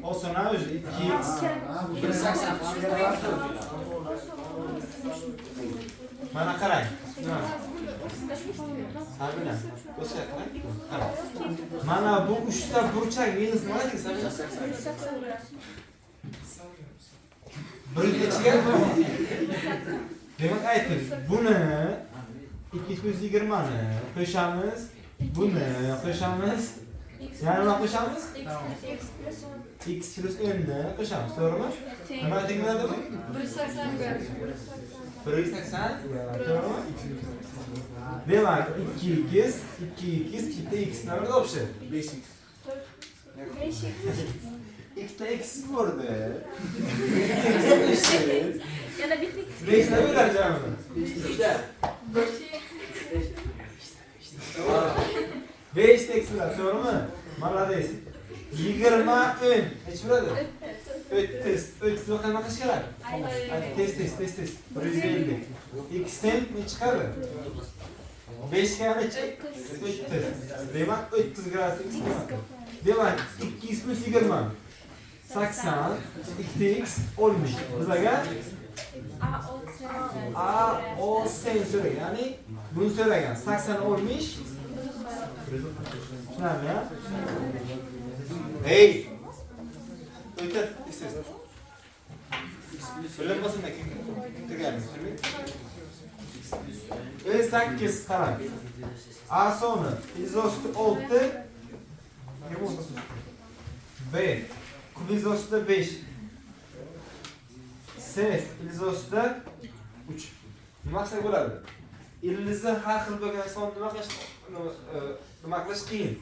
Olsun ha özü 2x. 180. Mana qarang. Sabina. O'sha qarang. Mana bu 3 ta burchak minus nima deysiz Sabina? 1'ga demak ayting. Buni 220 ni qo'shamiz. Buni qo'shamiz. Yani nima qo'shamiz? X plus 10 ni qo'shamiz, to'g'rimi? Nima tenglanadi bu? 180 ga. 180, to'g'rimi? Demak, 2x, bitta x nima topishdi? 5x. 2 x bo'ldi. Yana bitta 5 nima bo'ladi jami? 5 x bo'ladi, to'g'rimi? Malades. 20 10. Nech bo'ladi? 30 qanaqa qilish kerak? Test. 150. X-dan ne chiqadi? 5 ga necha? 30. Demak 30 gradus x. Demak 2x plus 20. 80. 2x 60. Bizlarga A o sen so'ragan. Ya'ni buni so'ragan. 80 60. Tushunarmi ya? Hey. O'tir. Bilinmasin kim kirganmiz. 8 qarang. A soni izosti 6. B kub izosti 5. C izosti 3. Nima qilsak bo'ladi? Ildizi har xil bo'lgan son nima qilish qiyin.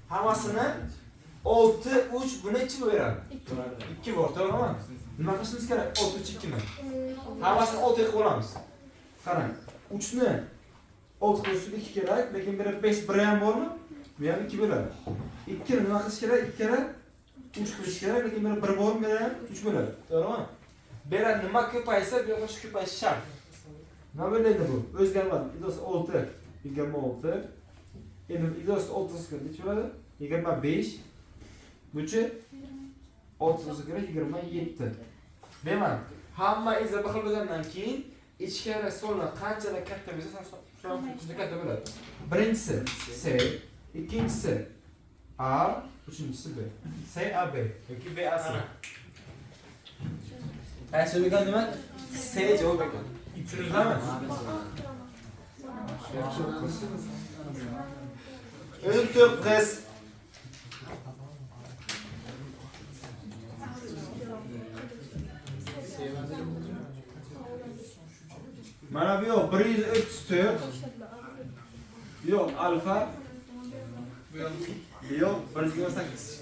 Hammasini 6 3 buni ichi beradi. 2 bor, to'g'rimi? Nima qilishimiz kerak? 6 3 2 ni. Hammasini 6 qilib olamiz. Qarang, 3 ni 6 qo'shib 2 kerak, lekin biri 5 biri ham bormi? Bu ham 2 bo'ladi. 2 ni nima qilish kerak? 2 kere 3 qilish kerak, lekin biri 1 bormi? Biri ham 3 bo'ladi. To'g'rimi? Bera nima ko'paysa, bu yoqqa shu ko'payish shart. Nima bo'ladi bu? O'zgarmadi. Izosi 6, 26. Endi izosi 30 ga nech bo'ladi? 25. Buchi 30 ga 27. Demak, hamma iza bir xil bo'lgandan keyin ichkari solni qanchalar katta bo'lsa, shuncha katta bo'ladi. Birinchisi C, ikkinchisi A, uchinchisi B. C A B yoki B A C. Aytishgan nima? C javob ekan. Tushundingizmi? O'zim to'qqiz. Mana bu yoq 134. Yo'q, alfa. Bu yo'q 128.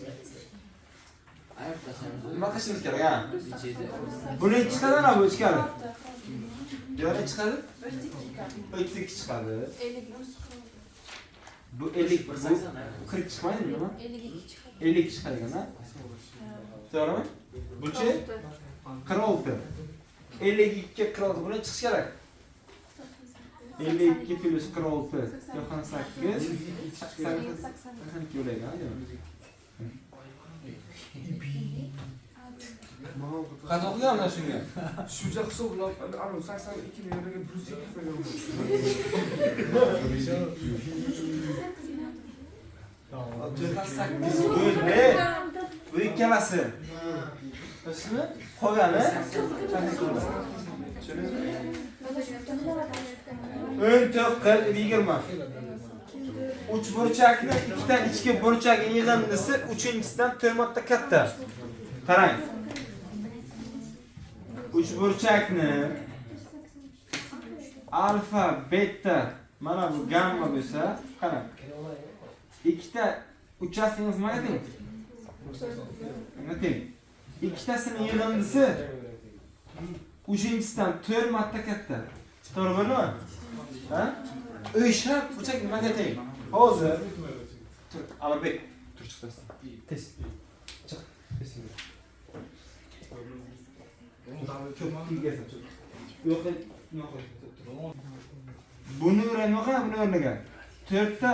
Nima qilishimiz kerak, ha? Buni chiqadi na bu ichkari? Yo'q, chiqadi? 32 chiqadi. 50. Bu 50 40 chiqmaydi nima? 52 chiqadi ekan-a? To'g'rimi? Buchi 46. 52 ga 46 buni chiqish kerak. 52 plus 46 98 82 bo'lagan. Qancha o'qiganman shunga? Shuncha hisoblab, ana 82 ni yerga plus 2 qo'yganman. Bu ikkalasi. Ismi qolgani qanday qiladi? Tushundingizmi? 19 20. 3 burchakni ikkidan ichki burchak yig'indisi 3-chisidan 4 marta katta. Qarang. 3 burchakni alfa, beta, mana bu gamma bo'lsa, qarang. Ikkita uchastingiz nimaga teng? Nima teng? Ikkitasini yig'indisi 3-chisidan 4 marta katta. To'g'ri bo'ldimi? Ha? O'sha burchak nimaga teng? Hozir Alabek tur chiqasan. Tez. Chiq. Tez. Buni o'rniga, buni o'rniga 4 ta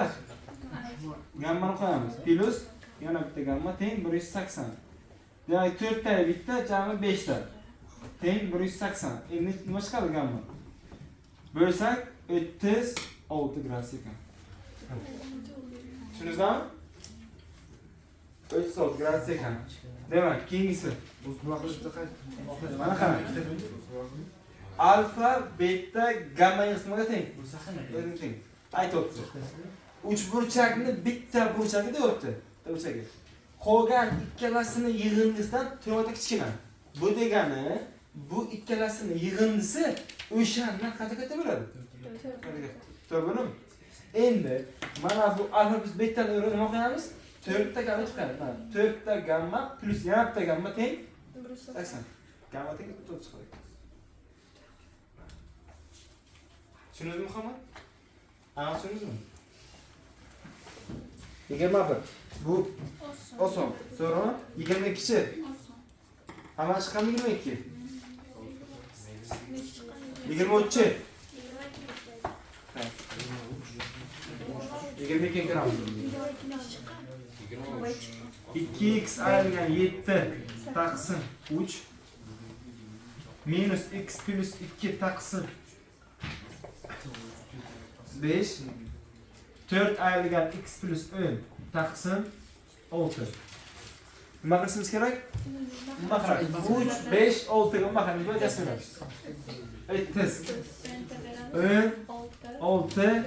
gammani qo'yamiz. Plus yana bitta gamma teng 180. Demak 4 ta bitta jami 5 ta. Teng 180. Endi nima chiqadi gamma? Bo'lsak 36 gradus ekan. Tushundingizmi? 36 gradus ekan. Demak, keyingisi mana qarang. Alfa, beta, gamma qismiga teng. O'zing teng. Aytibdi. 3 burchakni bitta burchaga deyapti. Burchaga. Qolgan ikkalasini yig'indisidan to'g'ri kichkina. Bu degani, bu ikkalasini yig'indisi o'shandan qancha katta bo'ladi? To'g'rimi? Endi mana bu alfa biz betani nima qilamiz? 4 ta gamma chiqadi. 4 ta gamma plus yana bitta gamma teng 80. Gamma teng 30 chiqadi. Tushundingizmi, Muhammad? Ana tushundingizmi? 21. Bu oson. So'rama 22-chi. Hamma chiqqan 22. 23-chi. 22 gram. 2x ayrılgan 7 taqsim 3 minus x plus 2 taqsim 5 4 ayrılgan x plus 10 taqsim 6. Nima qilishimiz kerak? Nima qilamiz? 3 5 6 ga nima qilamiz? Bajasimiz. Aytdingiz. 10 6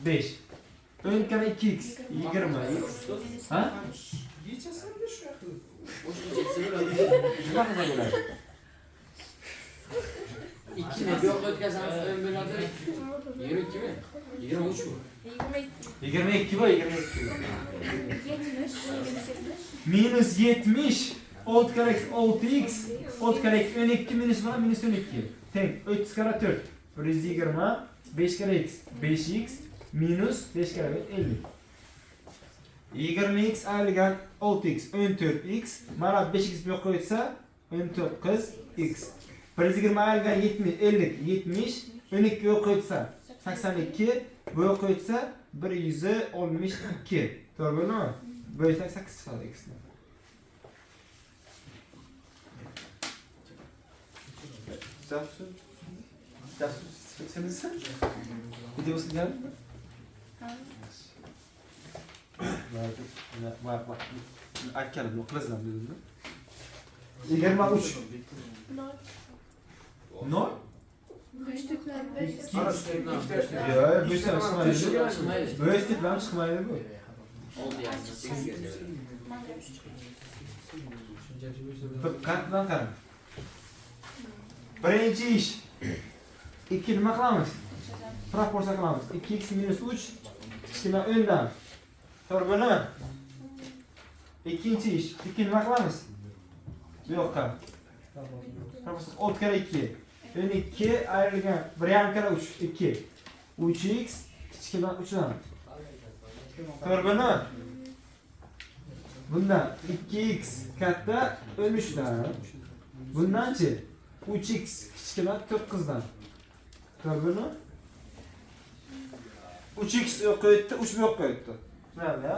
5. 10 kere 2x 20. Ha? Yechasam da shu yoqda. Nima qilsa bo'ladi? 2 ni bu yoqqa o'tkazamiz 10 bo'ladi. 22 mi? 23 mi? 22 bu 22. Minus 70 6 kere x 6x 6 kere x 12 minus mana minus 12. Teng 3 kere 4 120 5 kere x 5x minus 5 kere 50. 20x ayrılgan 6x 14x mana 5x bu yoqqa o'tsa 19x 120 ayrılgan 70 50 70 12 bu yoqqa o'tsa 82 bu yoqqa o'tsa 162. To'g'ri bo'ldimi? Bo'lsak 8 chiqadi x ni. Sen videosu geldi mi? Akkalım yok lazım dedim mi? 23. No? Ya, bu işler çıkmaydı. Bu işler çıkmaydı bu. Oldu yani. 8 geldi. Katlan karım. Birinci iş. 2 nima qilamiz? Proporsiya qilamiz. 2x minus 3 kichkina o'ndan. To'g'ri bo'ldimi? Ikkinchi ish. 2 nima qilamiz? Bu yoqqa. Proporsiya 6 kere 2. 12 ayrılgan 1 kere 3 2. 3x kichkina 3dan. To'g'ri bo'ldimi? Bundan 2x katta 13dan. Bundanchi 3x kichkina 9dan. To'g'ri bo'ldimi? 3x yo'qqa o'tdi, 3 bu yoqqa o'tdi. Tushunarli ya?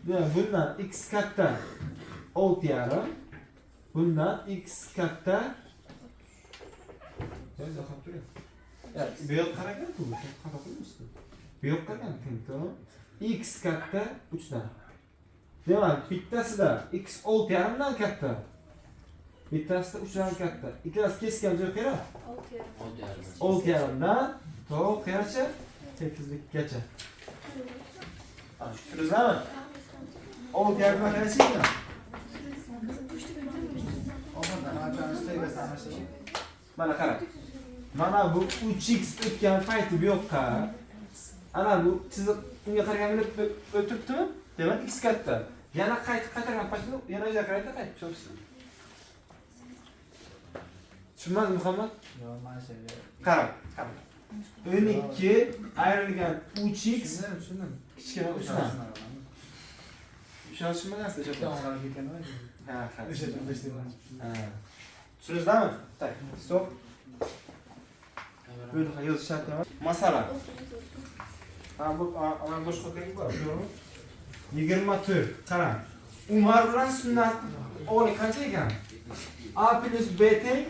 Demak, bundan x katta 6,5. Bundan x katta bu yoqqa qaragan-ku, qara qo'ymasdi. Bu yoqqa qaragan, to'g'ri? X katta 3 dan. Demak, bittasida x 6,5 dan katta. Bittasida 3 dan katta. Ikkalasi kesgan joy kerak. 6,5 dan to qancha? 8likgacha. Tushundingizmi? 6,5 dan qancha? Mana qarang. Mana bu 3x o'tgan payti bu yoqqa. Ana bu chiziq unga qaraganda o'tibdimi? Demak, x katta. Yana qaytargan paytda yana o'ziga qaraydi, qaytib chiqibsiz. Tushunmadingmi, Muhammad? Yo'q, mana shu. Qarang, qarang. 12 ayrılgan 3x Tushundim. kichkina 3 dan. Tushunmagansiz o'sha. To'g'ri ketgan va. Ha, ha. O'sha 5 deb. Ha. Tushundingizmi? Tak, stop. Böyle yazı şart emas. Masala. Ha bu ana boshqa kerak bor, to'g'rimi? 24. Qarang. Umar bilan sunnat o'g'li qancha ekan? A plus B teng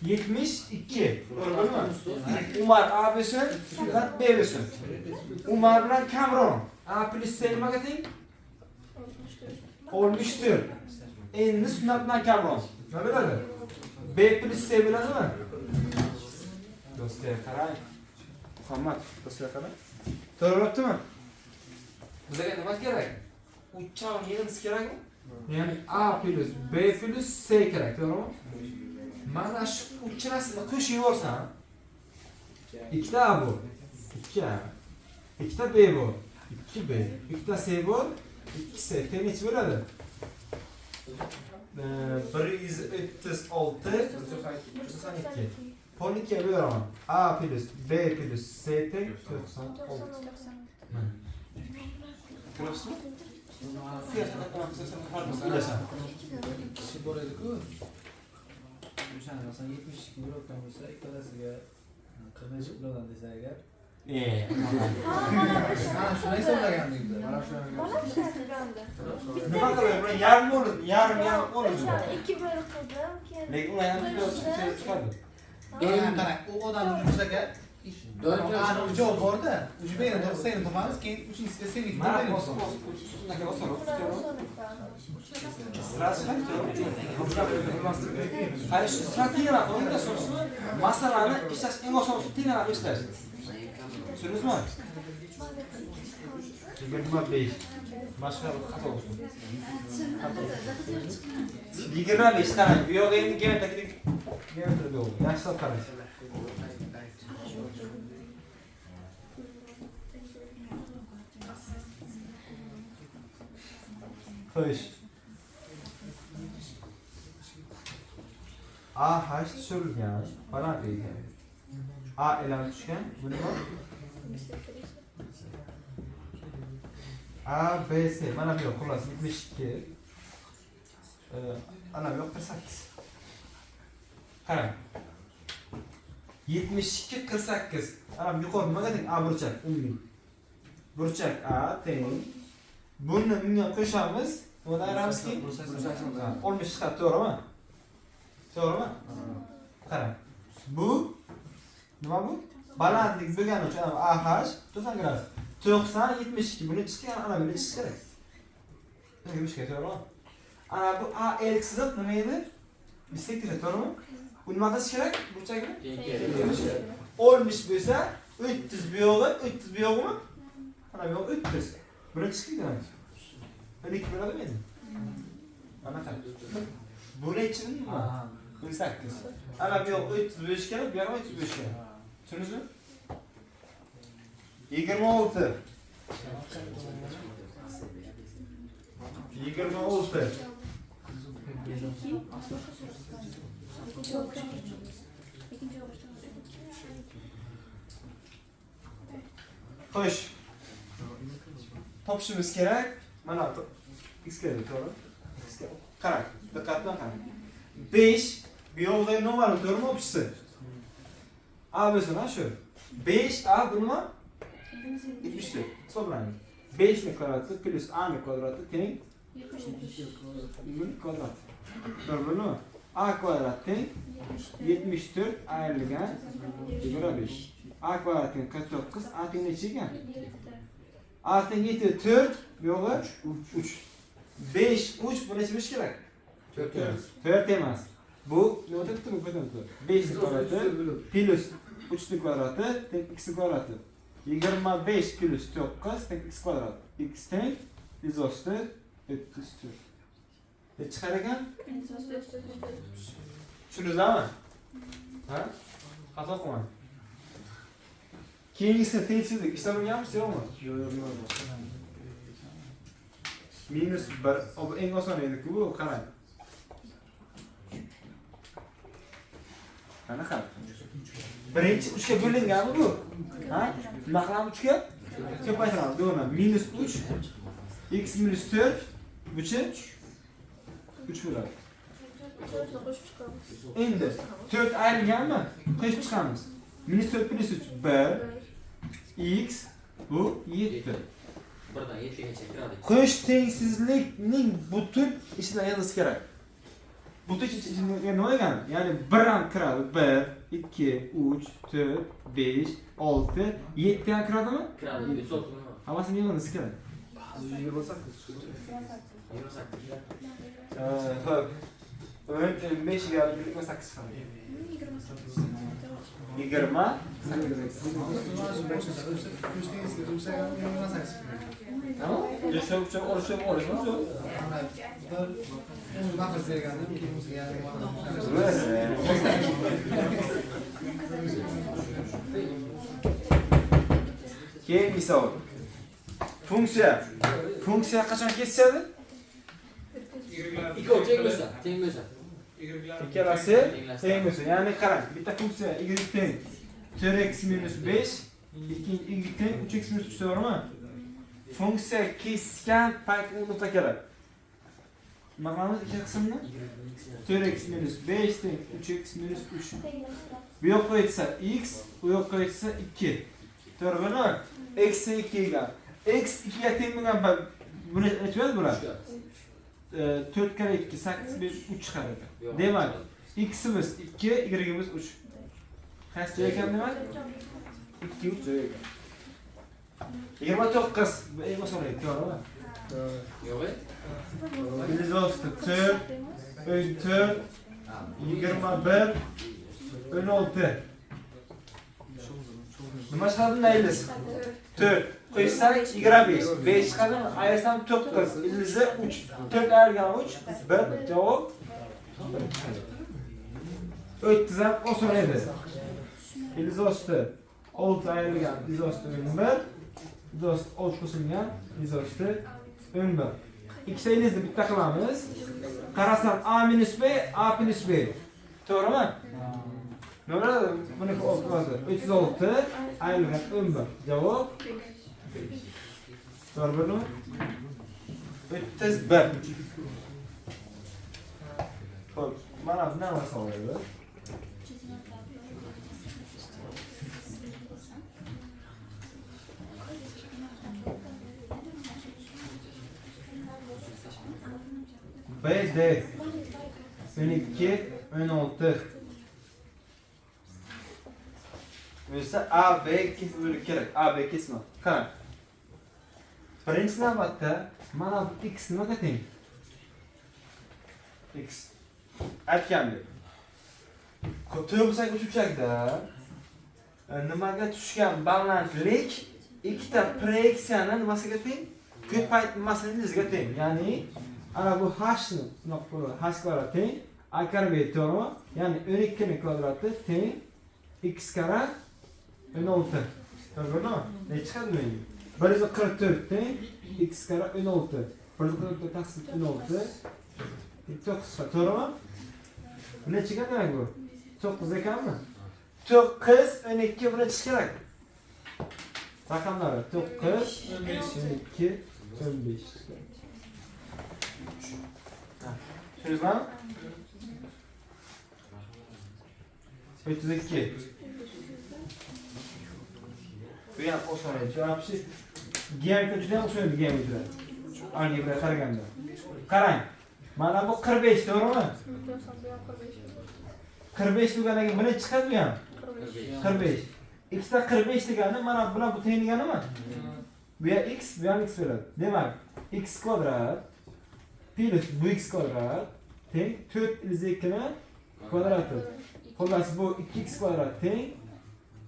72. To'g'rimi? Umar A bo'lsin, sunnat B bo'lsin. Umar bilan Kamron A plus C nimaga teng? 64. Endi sunnat bilan Kamron nima bo'ladi? B plus C bo'ladimi? Do'stlar qarang. Muhammad, do'stlar qarang. To'g'ri bizga nima kerak? Uchoq yig'inish kerakmi? Ya'ni A plus B plus C kerak, to'g'rimi? Mana shu uchrasini qo'shib yuborsan, ikkita A bu, 2A. Ikkita B bu, 2B. Ikkita C bu, 2C. Teng necha bo'ladi? 136 92. Pol 2'ye bölerim. A plus B plus C teng 96. Görüyorsun mu? Fiyatı katlamak istersen harcasın. Bilesin. Kişi bor edi-ku. O'shani masalan 72 euro o'tgan bo'lsa, ikkalasiga 45 kilodan desa agar. Mana shuni hisoblagandik biz. Mana shuni. Nima qilay? Buni yarim bo'ldi, yarim bo'ldi. 2 bo'lib qildim, keyin Lekin u ham chiqadi. Qarang, u odam uchisaga ana javob bor-da. Uch beni to'g'risini topamiz, keyin uchinchisiga seniki Mana to'g'ri. shunday bo'lsin. Hayır, şu stratejiler onda sonuçta masalarını işler en o son stratejiler işler. Sürünüz mü? Yigirma 5. Başka bir hata olsun. 25 tane. Bir yok endi gene taktik. Gene de oldu. Yaşlı kardeş. Kış. A haş düşürülgen. Bana değil. A elan düşken. Bu ne var? A, B, C. Bana yok. Kulas 72. Ana yok 48. Qarang. 72 48. Ana yuqori nimaga teng? A burchak. Umumiy. Burchak A teng. Buni bunga qo'shamiz. Buni ayramizki 60 chiqadi, to'g'rimi? To'g'rimi? Qarang. Bu nima bu? Balandlik bo'lgani uchun AH 90 gradus. 90 72 buni chiqqan ana buni chiqish kerak. Nega bu kerak, to'g'rimi? Ana bu A elksiz nima edi? Bisektir, to'g'rimi? Bu nima qilish kerak? Burchakni? 60 bo'lsa 300 bu yog'i, 300 bu yog'imi? Ana bu yoq 300. Buni chiqdi demak. 12 bo'ladimi endi? Mana qarang. Bu nechimi? Bu 8. Ana bu yoq 300 bo'lish kerak, bu yoq 300 bo'lish kerak. Tushundingizmi? 26. 26. Xo'sh. Topishimiz kerak. Mana bu x kerak, to'g'ri? Qarang, diqqat bilan qarang. 5 bu yoqda nima bor, to'g'rimi opchisi? A bo'lsin, ha shu. 5A bu nima? 74. Hisoblaymiz. 5 ning kvadrati plus A ning kvadrati teng 70 kvadrat. To'g'rimi? A kvadrat teng 74 ayrılgan 25. A kvadrat teng 49, A teng necha ekan? A teng 4, bu yog'i 3. 5, 3 bu necha bo'lishi kerak? 4 emas. Bu nima debdi bu birdamda? 5 ning kvadrati plus 3 ning kvadrati teng x ning kvadrati. 25 plus 9 teng x kvadrat. X teng 134. Ne çıkar ekan? Tushundingizmi? Ha? Xato qilmang. Keyingisini tengsizlik ishlamayapmiz, yo'qmi? Yo'q. Minus 1. Bu eng oson edi-ku bu, qarang. Mana qarang. Birinchi 3 ga bo'linganmi bu? Ha? Nima qilamiz 3 ga? Ko'paytiramiz. Do'na minus 3 x minus 4 buchi 3 bo'ladi. Endi 4 ayrilganmi? Qo'shib chiqamiz. Minus 4 plus 3 1 x bu 7. birdan 7gacha kiradi. Qo'sh tengsizlikning butun ichidan yozilishi kerak. Butun ichidan nima degani? Ya'ni 1 ham kiradi. 1, 2, 3, 4, 5, 6, 7 ham kiradimi? Kiradi. 100 nima? Hammasini yozilishi kerak. 28. 28. Xo'p. 5 ga 28 chiqadi. 20. Çok oluşum oluşum. Keyin misol. Funksiya. Funksiya qachon kesishadi? Ikkovi teng bo'lsa, teng bo'lsa. Ikkalasi teng bo'lsa, ya'ni qarang, bitta funksiya y teng 4x minus 5, ikkinchi y teng 3x minus 3 to'g'rimi? Funksiya kesgan payt nuqta kerak. Nima qilamiz ikki qismni? 4x minus 5 teng 3x minus 3. Bu yoqqa qo'ysa x, bu yoqqa qo'ysa 2. To'g'rimi? X 2 ga. X 2 ga teng bo'lgan payt buni aytmaydi bular. 4 kare 2, 8, 5, 3 chiqar ekan. Demak, x'imiz 2, y'imiz 3. Qaysi joy ekan demak? 2, 3 joy ekan. 29. Bu eng osonroq, to'g'rimi? Yo'q. 4, 4, 21, 16. Nima chiqadi nayliz? 4. Qo'ysak 25. 5 chiqadimi? Ayrsam 9. Ilizi 3. 4 ayirgan 3. 1 javob. 30 ham oson edi. Ilizi osti 6 ayirgan, ilizi osti 11. Ilizi osti 6 qo'shilgan, ilizi osti 11. Ikkita ilizni bitta qilamiz. Qarasam a minus b, a plus b. To'g'rimi? Nima bo'ladi? Buni o'qiydi. 36 ayrilgan 11. Javob to'g'rimi? 31. Xo'p, mana bundan masalada BD 12 16 Mesela A, B kesimi kerak. A, B kesimi. Qarang. Birinchi navbatda mana bu x nimaga teng? X. Aytgandek. To'g'risak uchuvchakda nimaga tushgan balandlik ikkita proyeksiyani nimasiga teng? Ko'payt masalasiga teng. Ya'ni ana bu h ni bunaqa bo'ladi. H kvadrat teng a kare b to'g'rimi? Ya'ni 12 ning kvadrati teng x kare 16. To'g'rimi? Ne chiqadi menga? 144 teng x kare 16. 144 taqsim 16 9 chiqadi. To'g'rimi? Ne chiqadi demak bu? 9 ekanmi? 9 12 buni chiqish kerak. Raqamlari 9 12 15. Tushundingizmi? 32. Bu ham oson edi. Javob geometriya juda ham oson edi geometriya. Algebraga qaraganda. Qarang. Mana bu 45, to'g'rimi? 45 degandan keyin buni chiqadi bu ham. 45. Ikkita 45 degani mana bilan bu teng deganimi? Bu ya x, bu ham x bo'ladi. Demak, x kvadrat plus bu x kvadrat teng 4 2 ni kvadrati. Xullas bu 2x kvadrat teng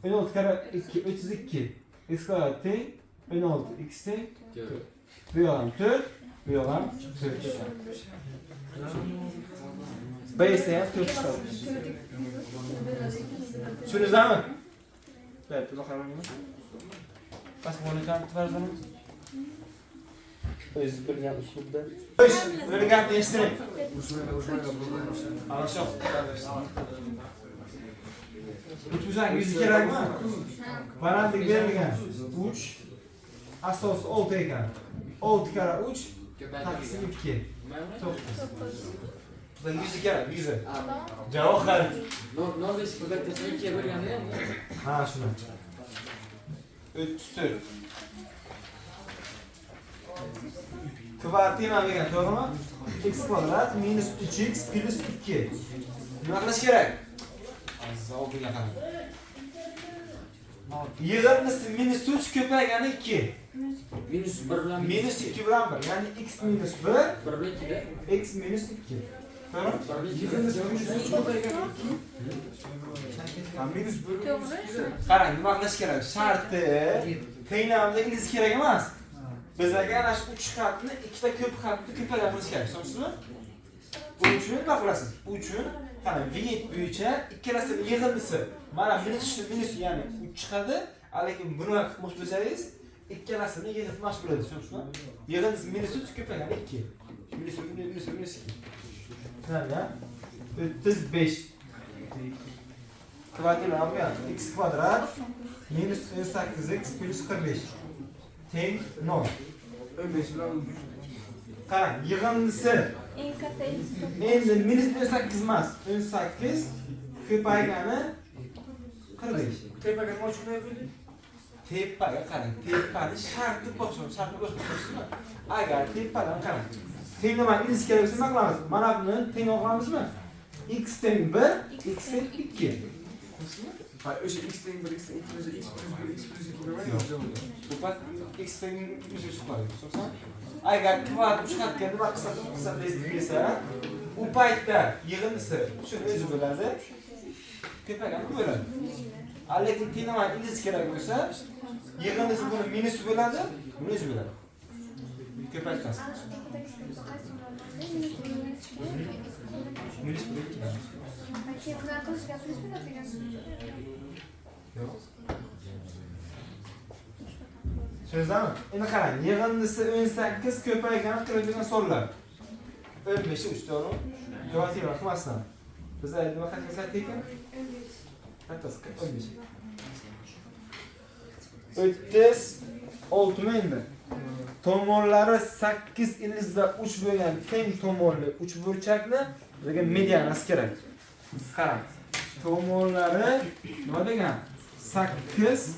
16 kare 2 32. X kvadrat teng 16 x teng 4. Bu ham 4, bu ham 4. B ise ham 4 chiqadi. Tushundingizmi? Evet, bu bakalım. Pas bunu kan tutarsanız. Öz bilgan usulda. Xo'sh, buni gapni eshittiring. Alshoq. Uchuzang 100 kerakmi? Balandlik berilgan 3 asos 6 ekan. 6 kare 3 taqsim 2. 9. Bu 100 kerak, 100. Javob qani? No besh pulgatgacha 2 bo'lganda ham. Ha, shuni. 34. Kvadrat nima degan, to'g'rimi? X kvadrat minus 3x plus 2. Nima qilish kerak? Zavobga qarang. Yig'indisi minus 3 ko'paygani 2. Minus 1 bilan Minus 2 bilan 1. Ya'ni x minus 1, 1 bilan 2 da. x minus 2. To'g'rimi? Yig'indisi minus 3 ko'paygan 2. Ha, minus 1 minus 2. Qarang, nima qilish kerak? Sharti tenglamda ilish kerak emas. Bizlarga ana shu 3 xatni ikkita ko'p xatni ko'paytirib qilish kerak, tushunasizmi? Bu uchun nima qilasiz? Bu uchun qarang, viyet bo'yicha ikkalasining yig'indisi mana minus minus, ya'ni 3 chiqadi, lekin buni qilmoqchi bo'lsangiz ikkalasini yig'ib mash bo'ladi, tushunasizmi? Yig'indisi minus 3 ko'paygani 2. Minus 2. Tushunarli? 35 kvadrat x kvadrat minus 18x plus 45 teng 0. 15 bilan Qarang, yig'indisi Eng katta X. endi minus 18 emas, 18 ko'paygani 45. tepaga nima uchun qo'yaylik? Tepaga qarang, tepani sharti boshqa. Agar tepadan qarang, tenglamani ilish kerak bo'lsa nima qilamiz? Mana buni teng olamizmi? X teng 1, x teng 2. Ha, o'sha x teng 1, x teng 2 bo'lsa x plus 1, x plus 2 nima? Bu pat x teng 3 chiqadi. Tushunsan? Agar kvadrat 3 xatga nima qilsa desa, u paytda yig'indisi shuni o'zi bo'ladi. Ko'paygani bo'ladi. Lekin tenglamani ilish kerak bo'lsa, yig'indisi buni minus bo'ladi, buni o'zi bo'ladi. Ko'paytirasiz. Minus bo'ladi. Tushundingizmi? Endi qarang, yig'indisi 18 ko'paygani qiladigan sonlar. 15 3 to'g'ri? Kvadratura qilmasdan. Biz nima qilsak ekan? Qanchasi? 15. 36 endi. Tomonlari 8 ilizda 3 bo'lgan teng tomonli 3 burchakni bizga medianasi kerak. Qarang. Tomonlari nima degan? 8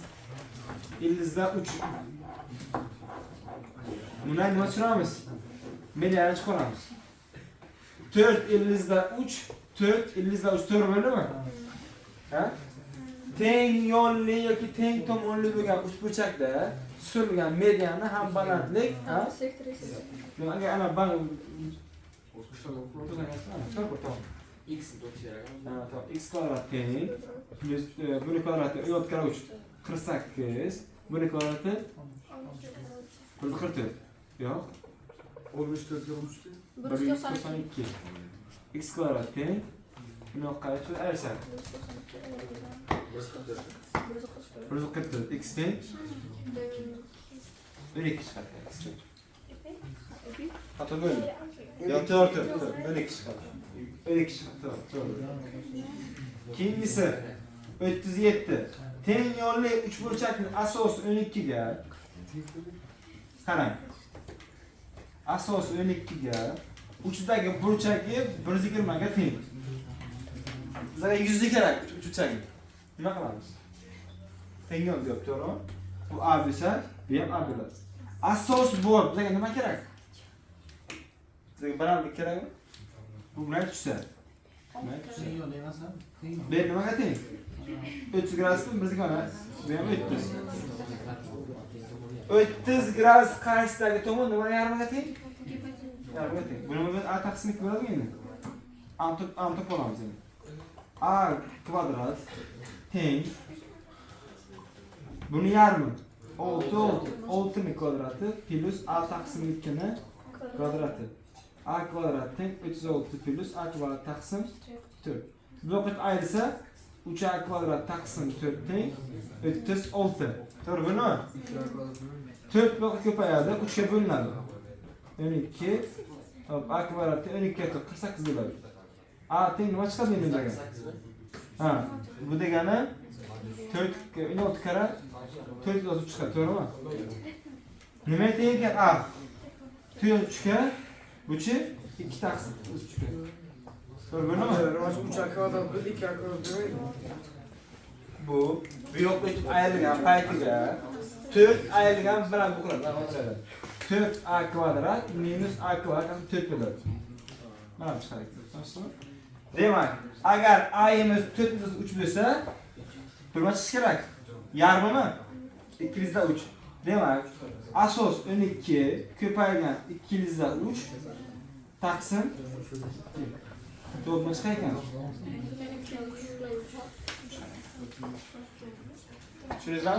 ilizda 3. Buni nima tushiramiz? Medianani chiqaramiz. 4 ilizda 3, 4 ilizda 3 to'g'ri bo'ldimi? Ha? Teng yonli yoki teng tomonli bo'lgan uchburchakda tushilgan mediani ham balandlik, ha? Demak, ana bang X do'ksharagan. x kvadrat teng plus buni kvadrati 4 kara 3 48, buni kvadrati 44. Yo'q. 14 ga 3 dir. 192. X kvadrat teng buni qayta ayirsak 144 x teng 12 chiqadi. Xato bo'ldi. Yo'q, to'g'ri, 12 chiqadi. 12 chiqdi, to'g'ri. Keyingisi 37. Teng yonli uchburchakning asosi 12 ga. Qarang. Asosi 12 ga, uchidagi burchagi 120 ga teng. Bizga 100 kerak uchburchagi. Nima qilamiz? Teng yo'l deb to'g'ri? Bu A bo'lsa, bu ham A bo'ladi. Asos bu, bizga nima kerak? Bizga balandlik kerakmi? Bu bilan tushsa. Teng yo'l emasmi? Teng. Bu nimaga teng? 30 gradusmi bizga mana? Bu ham 30. 30 gradus qarshisidagi tomon nimaga yarmiga teng? Yarmiga teng. Buni biz A taqsim 2 bo'ladimi endi? Ant olamiz endi. A kvadrat teng buni yarmi 6 ni kvadrati plus A taqsim 2 ni kvadrati. A kvadrat teng 36 plus A kvadrat taqsim 4. Bu vaqt ayirsa 3A kvadrat taqsim 4 teng 36. To'g'ri buni? 4 vaqt ko'payadi, 3 ga bo'linadi. 12 A kvadrat 12 ga 48 bo'ladi. A teng nima chiqadi endi bizga? Ha, bu degani 4 16 kara 4 chiqadi, to'g'rimi? Nima teng ekan A? 4 ga buchi 2 taqsim 3 ga. To'g'ri bo'lmi? Rivoj 3 kvadrat 2 kvadrat demaydi. Bu yo'q etib ayrilgan paytiga 4 ayrilgan bilan bu qiladi. 4a kvadrat minus a kvadrat 4 bo'ladi. Mana bu chiqadi. To'g'rimi? Demak, agar a'imiz 4/3 bo'lsa, nima chiqishi kerak? Yarmimi? 2/3. Demak, asos 12 ko'paygan 2/3 taqsim 4 chiqar ekan. Tushundingizmi?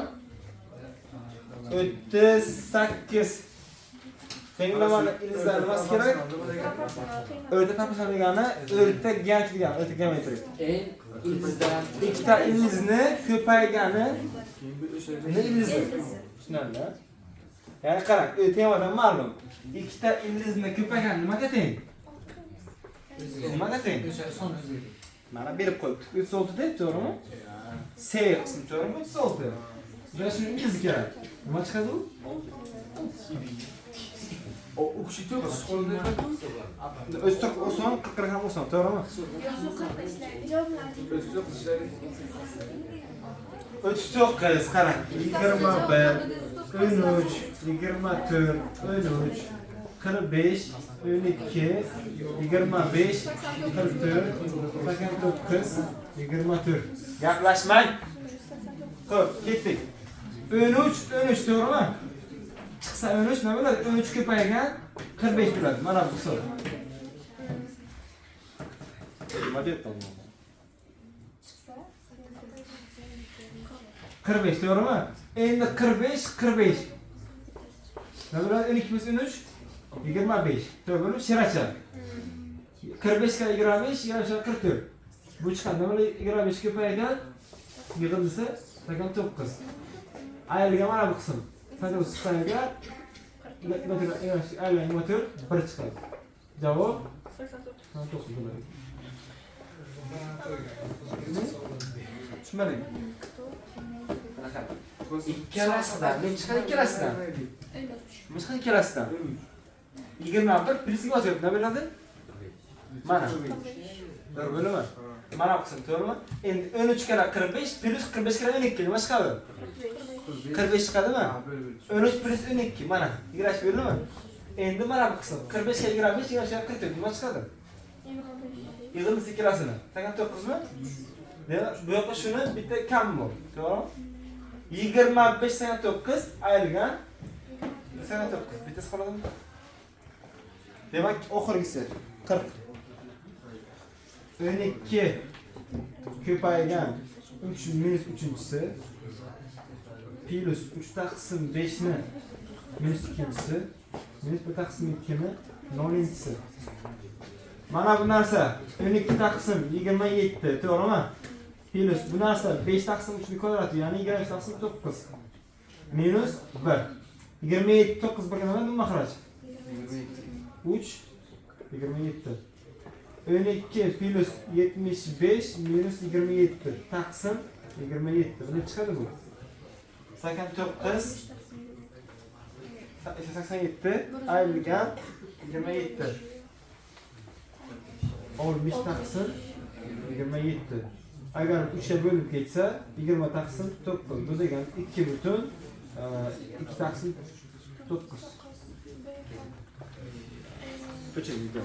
38. Tenglamani ilizlar nimasi kerak? O'rta taqsim degani o'rta ganch degani, o'rta geometri. İlizden. Ikkita ilizni ko'paygani ilizi. Tushunarli? Ya'ni qarang, temadan ma'lum. Ikkita ilizni ko'paygani nimaga teng? Nimaga teng? O'sha son o'ziga. Mana berib qo'yibdi. 36 deb, to'g'rimi? C qismi to'g'rimi? 36. Bizga shuni ilizi kerak. Nima chiqadi u? O uchita qo'lda o'stoq oson, 40 ham oson, to'g'rimi? 39 qarang. 21, 13, 24, 13, 45, 12, 25, 44, 89, 24. Gaplashmang. Xo'p, ketdik. 13 to'g'rimi? Chiqsa 13 nima bo'ladi? 13 ko'paygan 45 bo'ladi. Mana bu hisob. Nima deyapman? 45 to'g'rimi? Endi 45. Nima bo'ladi? 12 plus 13 25. To'g'rimi? Shiracha. 45 ga 25, 25 44. Bu chiqadi. Nima bo'ladi? 25 ko'paygan yig'ildisi 89. Ayrilgan mana bu qism. Sadece sayıda aynen motor bir çıkar. Cevap 89 bo'ladi. Tushunmading? Ikkalasidan, men chiqadi ikkalasidan. Nima chiqadi ikkalasidan? 21 plus 24 nima bo'ladi? Mana. To'g'ri bo'ladimi? Mana bu qism, to'g'rimi? Endi 13 kala 45 plus 45 kala 12 nima chiqadi? 45 chiqadimi? 13 plus 12 mana 25 bo'ldimi? Endi mana bu qism 45 ga 25, 25 ga 44 nima chiqadi? Yig'imiz ikkalasini 89 mi? Bu yoqqa shuni bitta kam bor, to'g'rimi? 25 89 ayrilgan 89 bittasi qoladimi? Demak, oxirgisi 40. 12 ko'paygan 3 minus 3-inchisi plus 3 taqsim 5 ni minus 2-inchisi minus 1 taqsim 2 ni 0-inchisi. Mana bu narsa 12 taqsim 27, to'g'rimi? Plus bu narsa 5 taqsim 3 ni kvadrati, ya'ni 20 taqsim 9 minus 1. 27 9 birga nima bu maxraj? 3 27. 12 plus 75 minus 27 taqsim 27. Bundan chiqadi bu. 89 87 ayrilgan 27. 15 taqsim 27. Agar 3 ga bo'linib ketsa 20 taqsim 9. Bu degani 2 butun 2 taqsim 9. Tushundingizmi?